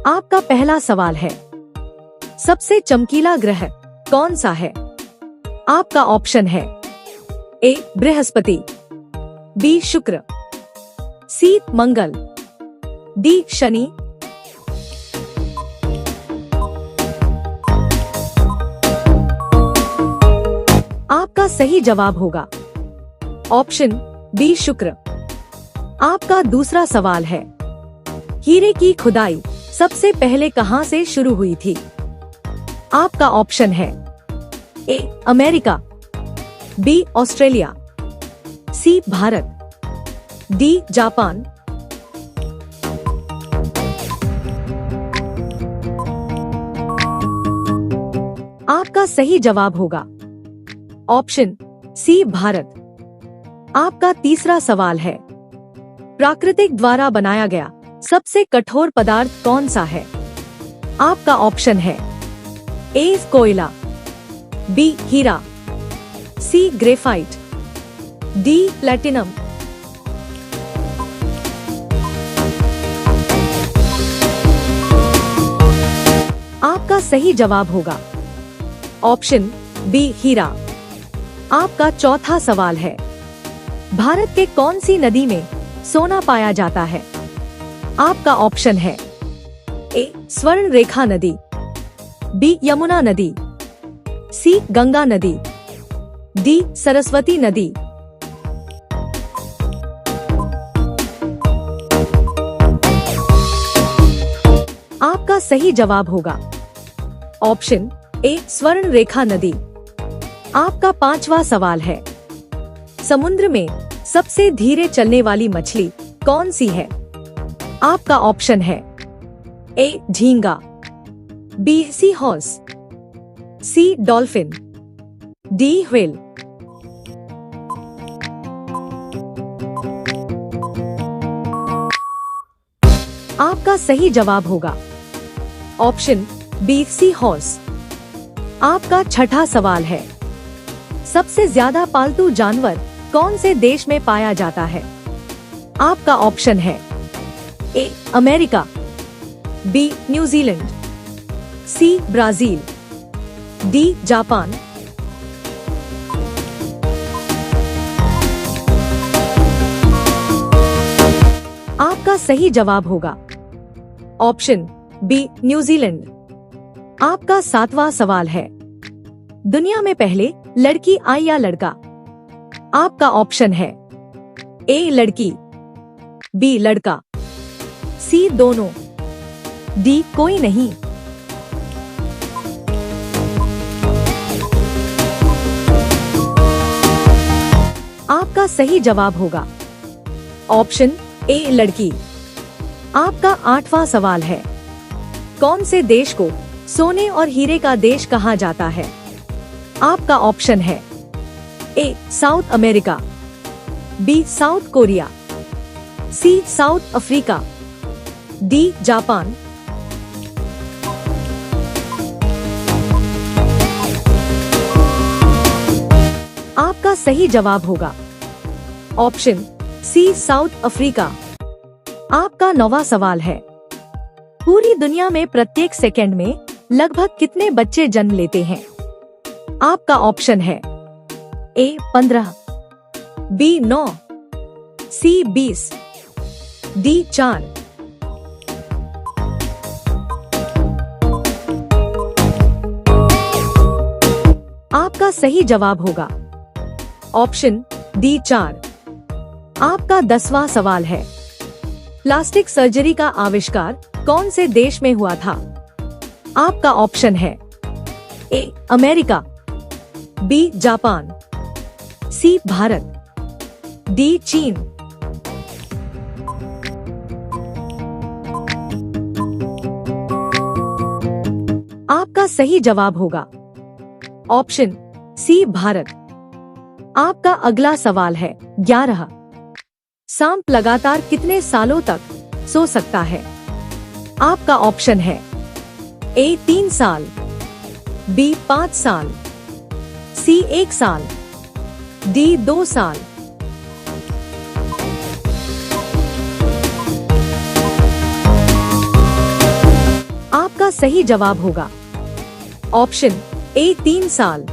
आपका पहला सवाल है, सबसे चमकीला ग्रह कौन सा है? आपका ऑप्शन है ए बृहस्पति, बी शुक्र, सी मंगल, डी शनि। आपका सही जवाब होगा ऑप्शन बी शुक्र। आपका दूसरा सवाल है, हीरे की खुदाई सबसे पहले कहां से शुरू हुई थी? आपका ऑप्शन है A America, B Australia, C Bharat, D Japan. आपका सही जवाब होगा ऑप्शन सी भारत। आपका तीसरा सवाल है, प्राकृतिक द्वारा बनाया गया सबसे कठोर पदार्थ कौन सा है? आपका ऑप्शन है ए कोयला, बी हीरा, सी ग्रेफाइट, डी प्लैटिनम। आपका सही जवाब होगा ऑप्शन बी हीरा। आपका चौथा सवाल है, भारत के कौन सी नदी में सोना पाया जाता है? आपका ऑप्शन है ए स्वर्ण रेखा नदी, बी यमुना नदी, सी गंगा नदी, डी सरस्वती नदी। आपका सही जवाब होगा ऑप्शन ए स्वर्ण रेखा नदी। आपका पांचवा सवाल है, समुद्र में सबसे धीरे चलने वाली मछली कौन सी है? आपका ऑप्शन है ए झींगा, बी सी हॉर्स, सी डॉल्फिन, डी व्हेल। आपका सही जवाब होगा ऑप्शन बी सी हॉर्स। आपका छठा सवाल है, सबसे ज्यादा पालतू जानवर कौन से देश में पाया जाता है? आपका ऑप्शन है A America, B New Zealand, C Brazil, D Japan. आपका सही जवाब होगा ऑप्शन बी न्यूजीलैंड। आपका सातवां सवाल है, दुनिया में पहले लड़की आई या लड़का? आपका ऑप्शन है ए लड़की, बी लड़का, सी दोनों, डी कोई नहीं। आपका सही जवाब होगा ऑप्शन ए लड़की। आपका आठवां सवाल है, कौन से देश को सोने और हीरे का देश कहा जाता है? आपका ऑप्शन है A South America, B South Korea, C South Africa, D Japan. आपका सही जवाब होगा ऑप्शन सी साउथ अफ्रीका। आपका नौवां सवाल है, पूरी दुनिया में प्रत्येक सेकंड में लगभग कितने बच्चे जन्म लेते हैं? आपका ऑप्शन है ए 15, बी 9, सी 20, डी 4। आपका सही जवाब होगा ऑप्शन डी 4। आपका 10वां सवाल है, प्लास्टिक सर्जरी का आविष्कार कौन से देश में हुआ था? आपका ऑप्शन है A America, B Japan, C Bharat, D चीन। आपका सही जवाब होगा ऑप्शन सी भारत। आपका अगला सवाल है, 11, सांप लगातार कितने सालों तक सो सकता है? आपका ऑप्शन है ए 3 साल, बी 5 साल, सी 1 साल, डी 2 साल। सही जवाब होगा ऑप्शन ए 3 साल।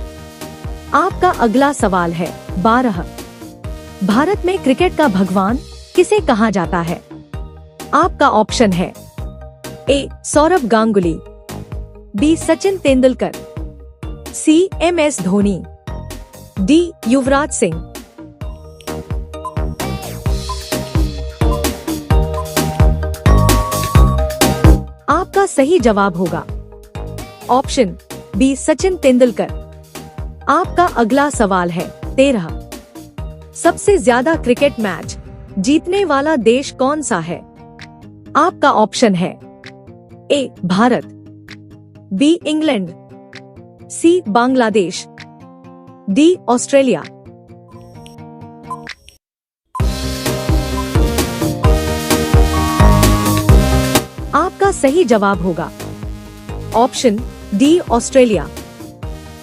आपका अगला सवाल है 12। भारत में क्रिकेट का भगवान किसे कहा जाता है? आपका ऑप्शन है ए सौरभ गांगुली, बी सचिन तेंदुलकर, सी MS धोनी, डी युवराज सिंह। आपका सही जवाब होगा ऑप्शन बी सचिन तेंदुलकर। आपका अगला सवाल है 13। सबसे ज्यादा क्रिकेट मैच जीतने वाला देश कौन सा है? आपका ऑप्शन है A Bharat, B England, C Bangladesh, D Australia. आपका सही जवाब होगा ऑप्शन डी ऑस्ट्रेलिया।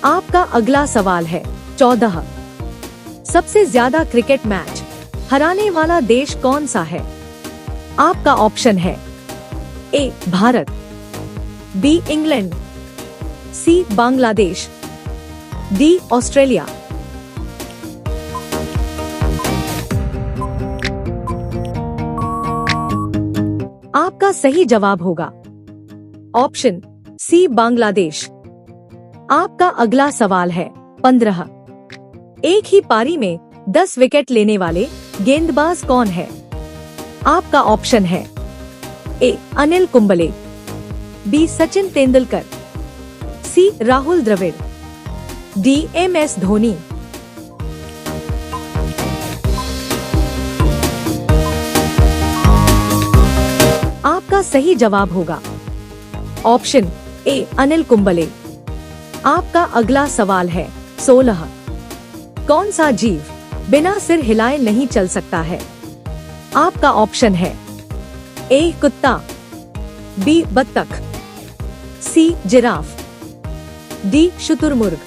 आपका अगला सवाल है 14। सबसे ज्यादा क्रिकेट मैच हराने वाला देश कौन सा है? आपका ऑप्शन है A Bharat, B England, C Bangladesh, D Australia. आपका सही जवाब होगा ऑप्शन सी बांग्लादेश। आपका अगला सवाल है 15। एक ही पारी में 10 विकेट लेने वाले गेंदबाज कौन है? आपका ऑप्शन है ए अनिल कुंबले, बी सचिन तेंदुलकर, सी राहुल द्रविड़, डी MS धोनी। आपका सही जवाब होगा ऑप्शन ए अनिल कुंबले। आपका अगला सवाल है 16। कौन सा जीव बिना सिर हिलाए नहीं चल सकता है? आपका ऑप्शन है ए कुत्ता, बी बत्तख, सी जिराफ, डी शुतुरमुर्ग।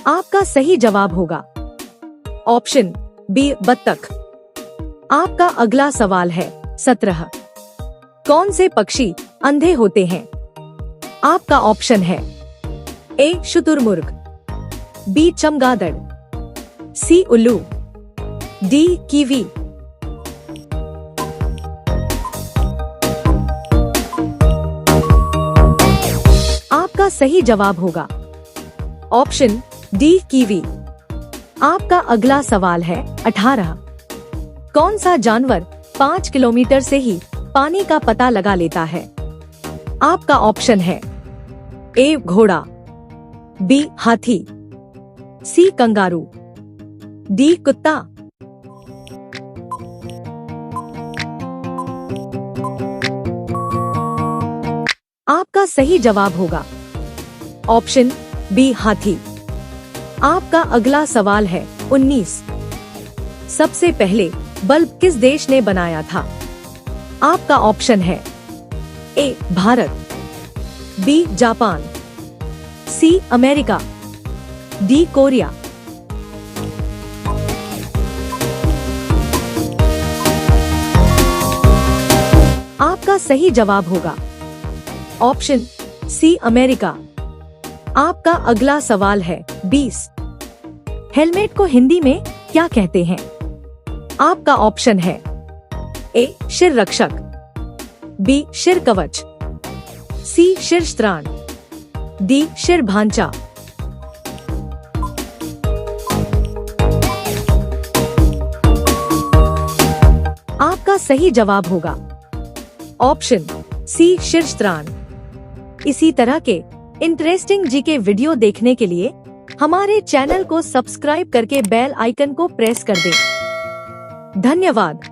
आपका सही जवाब होगा ऑप्शन बी बत्तख। आपका अगला सवाल है 17। कौन से पक्षी अंधे होते हैं? आपका ऑप्शन है ए शुतुरमुर्ग, बी चमगादड़, सी उल्लू, डी कीवी। आपका सही जवाब होगा ऑप्शन डी कीवी। आपका अगला सवाल है 18। कौन सा जानवर 5 किलोमीटर से ही पानी का पता लगा लेता है? आपका ऑप्शन है ए घोड़ा, बी हाथी, सी कंगारू, डी कुत्ता। आपका सही जवाब होगा ऑप्शन बी हाथी। आपका अगला सवाल है 19। सबसे पहले बल्ब किस देश ने बनाया था? आपका ऑप्शन है A Bharat, B Japan, C America, D Korea. आपका सही जवाब होगा ऑप्शन सी अमेरिका। आपका अगला सवाल है 20। हेलमेट को हिंदी में क्या कहते हैं? आपका ऑप्शन है ए शिर रक्षक, बी शिर कवच, सी शीर्षत्राण, डी शिर भांचा। आपका सही जवाब होगा ऑप्शन सी शीर्षत्राण। इसी तरह के इंटरेस्टिंग जीके वीडियो देखने के लिए हमारे चैनल को सब्सक्राइब करके बेल आइकन को प्रेस कर दें। धन्यवाद।